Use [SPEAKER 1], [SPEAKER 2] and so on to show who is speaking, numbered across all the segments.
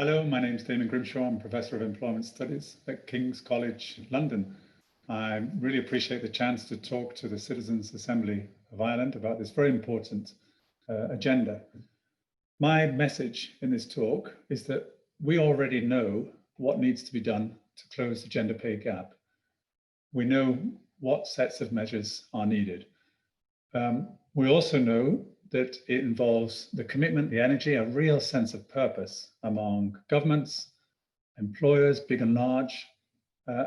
[SPEAKER 1] Hello, my name is Damian Grimshaw. I'm Professor of Employment Studies at King's College London. I really appreciate the chance to talk to the Citizens' Assembly of Ireland about this very important agenda. My message in this talk is that we already know what needs to be done to close the gender pay gap. We know what sets of measures are needed. We also know that it involves the commitment, the energy, a real sense of purpose among governments, employers, big and large,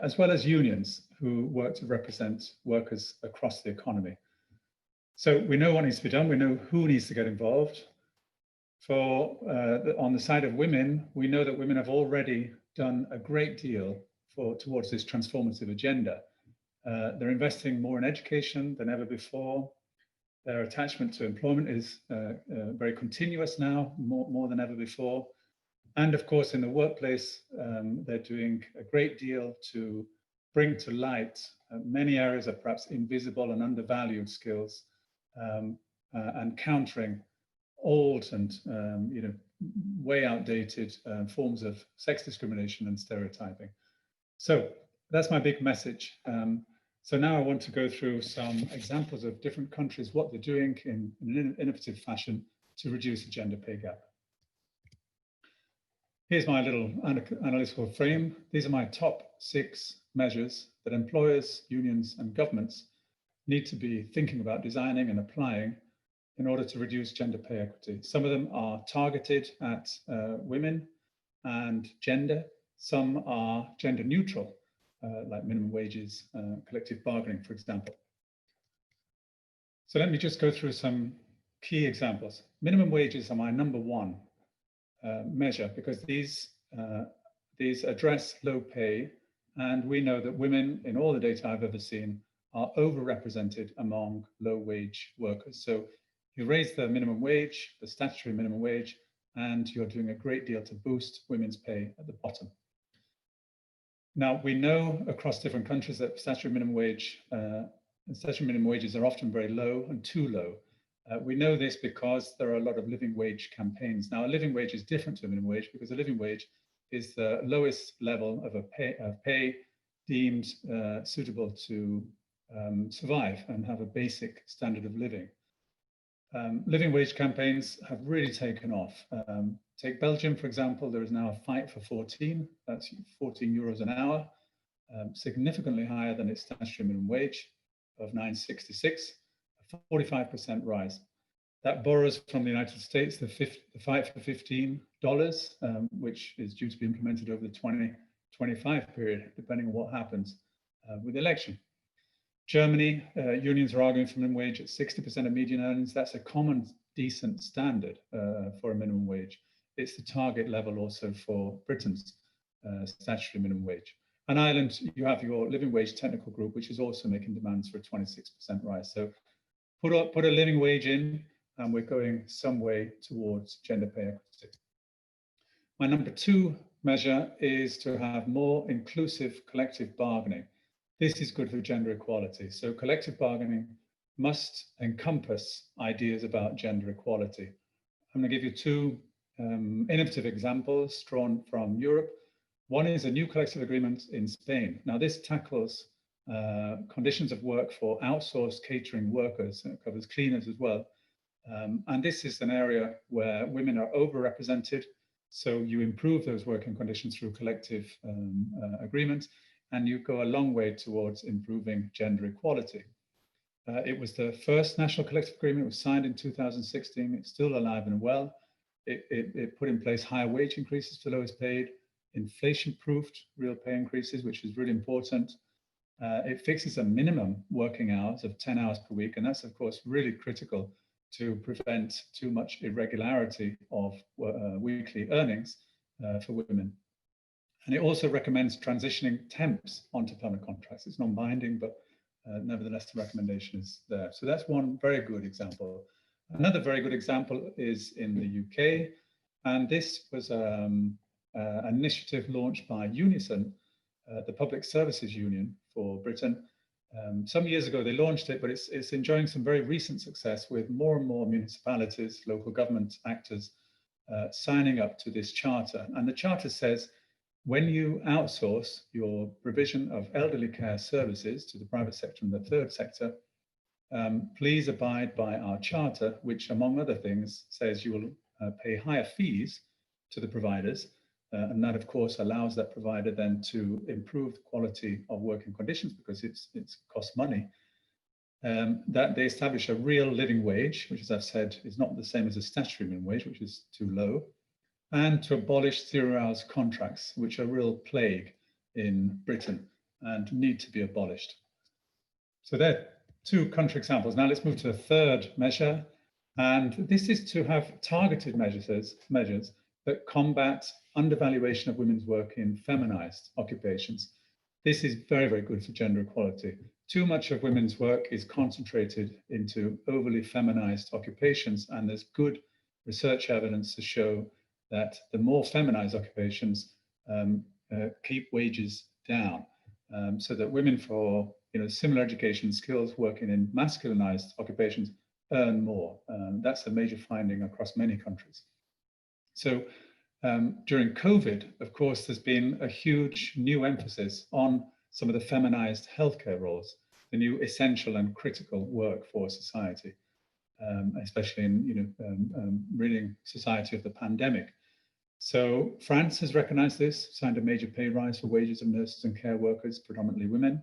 [SPEAKER 1] as well as unions who work to represent workers across the economy. So we know what needs to be done. We know who needs to get involved. On the side of women, we know that women have already done a great deal towards this transformative agenda. They're investing more in education than ever before. Their attachment to employment is very continuous now, more than ever before. And of course, in the workplace, they're doing a great deal to bring to light many areas of perhaps invisible and undervalued skills, and countering old and way outdated forms of sex discrimination and stereotyping. So that's my big message. So now I want to go through some examples of different countries, what they're doing in an innovative fashion to reduce the gender pay gap. Here's my little analytical frame. These are my top 6 measures that employers, unions, and governments need to be thinking about designing and applying in order to reduce gender pay equity. Some of them are targeted at women and gender. Some are gender neutral, like minimum wages, collective bargaining, for example. So let me just go through some key examples. Minimum wages are my number 1 measure because these address low pay, and we know that women, in all the data I've ever seen, are overrepresented among low wage workers. So you raise the minimum wage, the statutory minimum wage, and you're doing a great deal to boost women's pay at the bottom. Now, we know across different countries that statutory minimum wages are often very low and too low. We know this because there are a lot of living wage campaigns. Now, a living wage is different to a minimum wage because a living wage is the lowest level of pay deemed suitable to survive and have a basic standard of living. Living wage campaigns have really taken off. Take Belgium, for example. There is now a fight for 14. That's 14 euros an hour, significantly higher than its statutory minimum wage of 9.66, a 45% rise. That borrows from the United States the fight for $15, which is due to be implemented over the 2025 period, depending on what happens with the election. Germany, unions are arguing for minimum wage at 60% of median earnings. That's a common, decent standard for a minimum wage. It's the target level also for Britain's statutory minimum wage. And Ireland, you have your living wage technical group, which is also making demands for a 26% rise. So put a living wage in, and we're going some way towards gender pay equity. My number 2 measure is to have more inclusive collective bargaining. This is good for gender equality. So collective bargaining must encompass ideas about gender equality. I'm going to give you 2 innovative examples drawn from Europe. One is a new collective agreement in Spain. Now, this tackles conditions of work for outsourced catering workers, and it covers cleaners as well. And this is an area where women are overrepresented. So you improve those working conditions through collective agreement, and you go a long way towards improving gender equality. It was the first national collective agreement. It was signed in 2016. It's still alive and well. It put in place higher wage increases for lowest paid, inflation-proofed real pay increases, which is really important. It fixes a minimum working hours of 10 hours per week, and that's, of course, really critical to prevent too much irregularity of weekly earnings for women. And it also recommends transitioning temps onto permanent contracts. It's non-binding, but nevertheless, the recommendation is there. So that's one very good example. Another very good example is in the UK. And this was an initiative launched by Unison, the Public Services Union for Britain. Some years ago, they launched it, but it's enjoying some very recent success with more and more municipalities, local government actors signing up to this charter. And the charter says, when you outsource your provision of elderly care services to the private sector and the third sector, please abide by our charter, which, among other things, says you will pay higher fees to the providers. And that, of course, allows that provider then to improve the quality of working conditions because it's costs money. That they establish a real living wage, which, as I've said, is not the same as a statutory minimum wage, which is too low, and to abolish 0 hours contracts, which are a real plague in Britain and need to be abolished. So there are 2 country examples. Now let's move to the third measure. And this is to have targeted measures that combat undervaluation of women's work in feminized occupations. This is very, very good for gender equality. Too much of women's work is concentrated into overly feminized occupations, and there's good research evidence to show that the more feminized occupations keep wages down, so that women for similar education skills working in masculinized occupations earn more. That's a major finding across many countries. So during COVID, of course, there's been a huge new emphasis on some of the feminized healthcare roles, the new essential and critical work for society, especially in ridding society of the pandemic. So France has recognized this, signed a major pay rise for wages of nurses and care workers, predominantly women.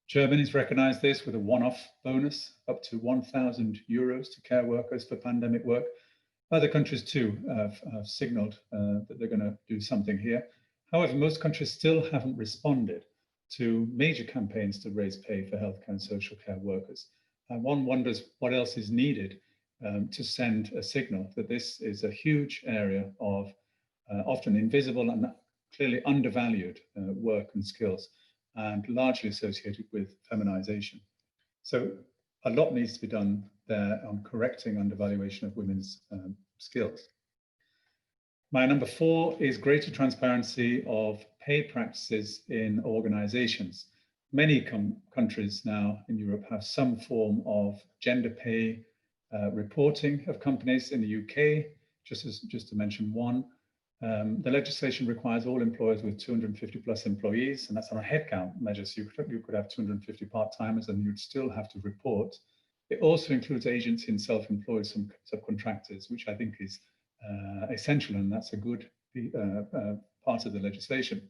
[SPEAKER 1] Germany's recognized this with a one-off bonus up to 1,000 euros to care workers for pandemic work. Other countries too have signaled that they're going to do something here. However, most countries still haven't responded to major campaigns to raise pay for healthcare and social care workers. And one wonders what else is needed to send a signal that this is a huge area of often invisible and clearly undervalued work and skills, and largely associated with feminization. So a lot needs to be done there on correcting undervaluation of women's skills. My number 4 is greater transparency of pay practices in organizations. Many countries now in Europe have some form of gender pay reporting of companies. In the UK, just to mention one, the legislation requires all employers with 250 plus employees, and that's on a headcount measure. So you could have 250 part-timers and you'd still have to report. It also includes agents in self-employed subcontractors, which I think is essential, and that's a good part of the legislation.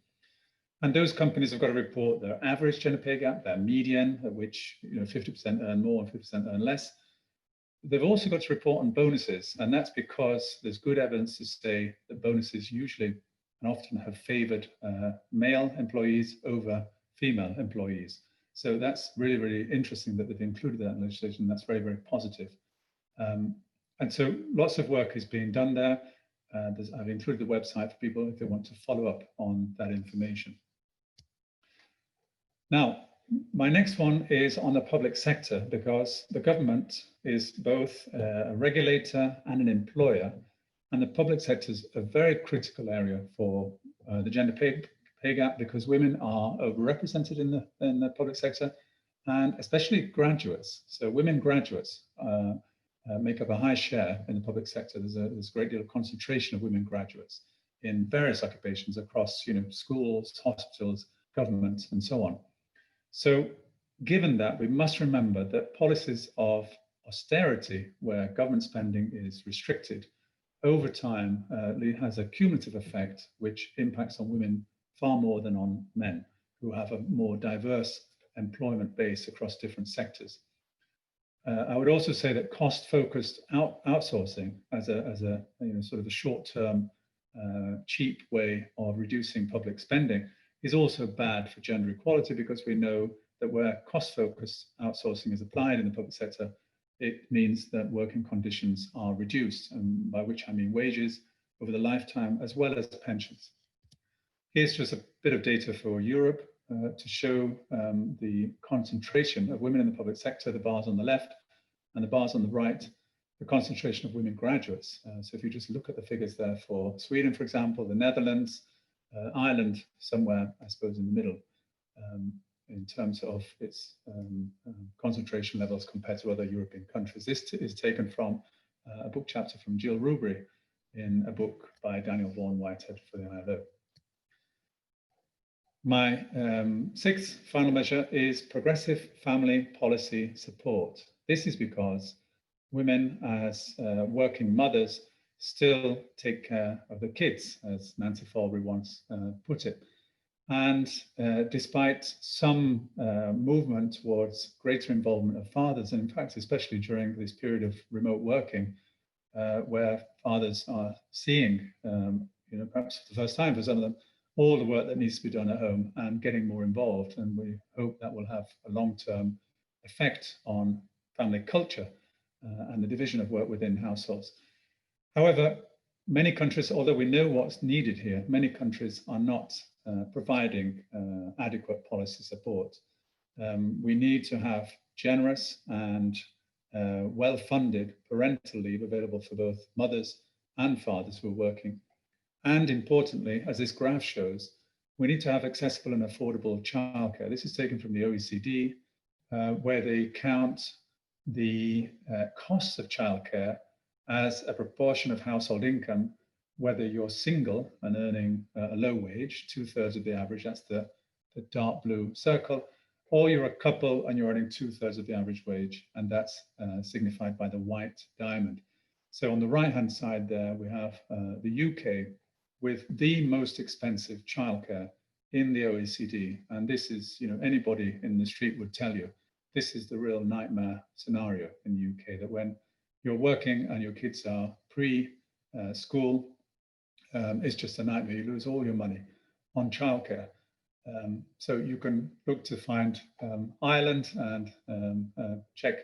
[SPEAKER 1] And those companies have got to report their average gender pay gap, their median, at which 50% earn more and 50% earn less. They've also got to report on bonuses, and that's because there's good evidence to say that bonuses usually and often have favored male employees over female employees. So that's really, really interesting that they've included that in legislation. That's very, very positive. And so lots of work is being done there. I've included the website for people if they want to follow up on that information. Now, my next one is on the public sector, because the government is both a regulator and an employer, and the public sector is a very critical area for the gender pay gap, because women are overrepresented in the public sector, and especially graduates. So women graduates make up a high share in the public sector. There's a great deal of concentration of women graduates in various occupations across schools, hospitals, government, and so on. So given that, we must remember that policies of austerity, where government spending is restricted, over time has a cumulative effect which impacts on women far more than on men, who have a more diverse employment base across different sectors. I would also say that cost-focused outsourcing as a sort of a short-term, cheap way of reducing public spending is also bad for gender equality, because we know that where cost-focused outsourcing is applied in the public sector, it means that working conditions are reduced, and by which I mean wages over the lifetime as well as pensions. Here's just a bit of data for Europe to show the concentration of women in the public sector, the bars on the left, and the bars on the right, the concentration of women graduates. So if you just look at the figures there for Sweden, for example, the Netherlands, Ireland, somewhere, I suppose, in the middle, in terms of its concentration levels compared to other European countries. This is taken from a book chapter from Jill Rubery, in a book by Daniel Vaughan Whitehead for the ILO. My sixth final measure is progressive family policy support. This is because women as working mothers still take care of the kids, as Nancy Falbury once put it. And despite some movement towards greater involvement of fathers, and in fact, especially during this period of remote working, where fathers are seeing, perhaps for the first time for some of them, all the work that needs to be done at home and getting more involved. And we hope that will have a long-term effect on family culture and the division of work within households. However, many countries, although we know what's needed here, many countries are not providing adequate policy support. We need to have generous and well-funded parental leave available for both mothers and fathers who are working. And importantly, as this graph shows, we need to have accessible and affordable childcare. This is taken from the OECD, where they count the costs of childcare as a proportion of household income, whether you're single and earning a low wage, 2/3 of the average, that's the dark blue circle, or you're a couple and you're earning 2/3 of the average wage, and that's signified by the white diamond. So on the right-hand side there, we have the UK with the most expensive childcare in the OECD. And this is, anybody in the street would tell you, this is the real nightmare scenario in the UK, that when you're working and your kids are pre-school, it's just a nightmare. You lose all your money on childcare. So you can look to find Ireland and check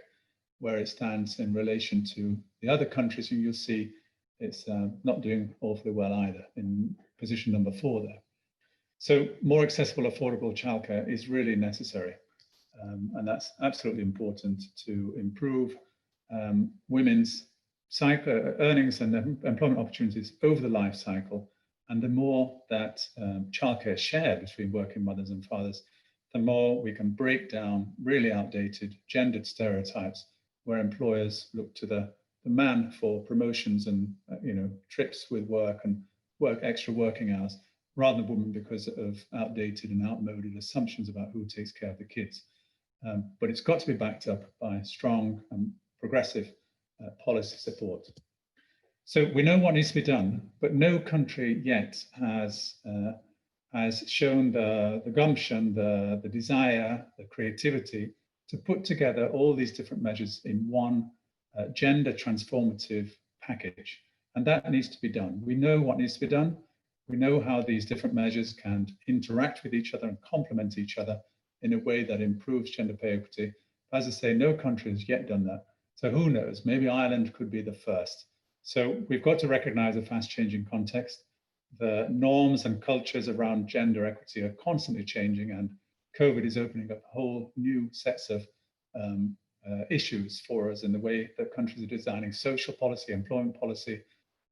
[SPEAKER 1] where it stands in relation to the other countries, and you'll see it's not doing awfully well either, in position number 4 there. So more accessible, affordable childcare is really necessary. And that's absolutely important to improve women's earnings and employment opportunities over the life cycle. And the more that childcare is shared between working mothers and fathers, the more we can break down really outdated gendered stereotypes where employers look to the man for promotions and trips with work and extra working hours, rather than women because of outdated and outmoded assumptions about who takes care of the kids. But it's got to be backed up by strong and progressive policy support. So we know what needs to be done, but no country yet has shown the gumption, the desire, the creativity to put together all these different measures in one gender transformative package. And that needs to be done. We know what needs to be done. We know how these different measures can interact with each other and complement each other in a way that improves gender pay equity. As I say, no country has yet done that. So who knows, maybe Ireland could be the first. So we've got to recognize a fast changing context. The norms and cultures around gender equity are constantly changing, and COVID is opening up whole new sets of issues for us in the way that countries are designing social policy, employment policy.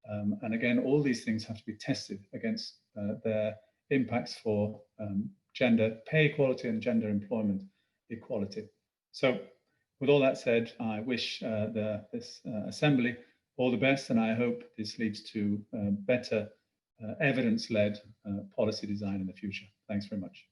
[SPEAKER 1] And again, all these things have to be tested against their impacts for gender pay equality and gender employment equality. So with all that said, I wish this assembly all the best, and I hope this leads to better evidence-led policy design in the future. Thanks very much.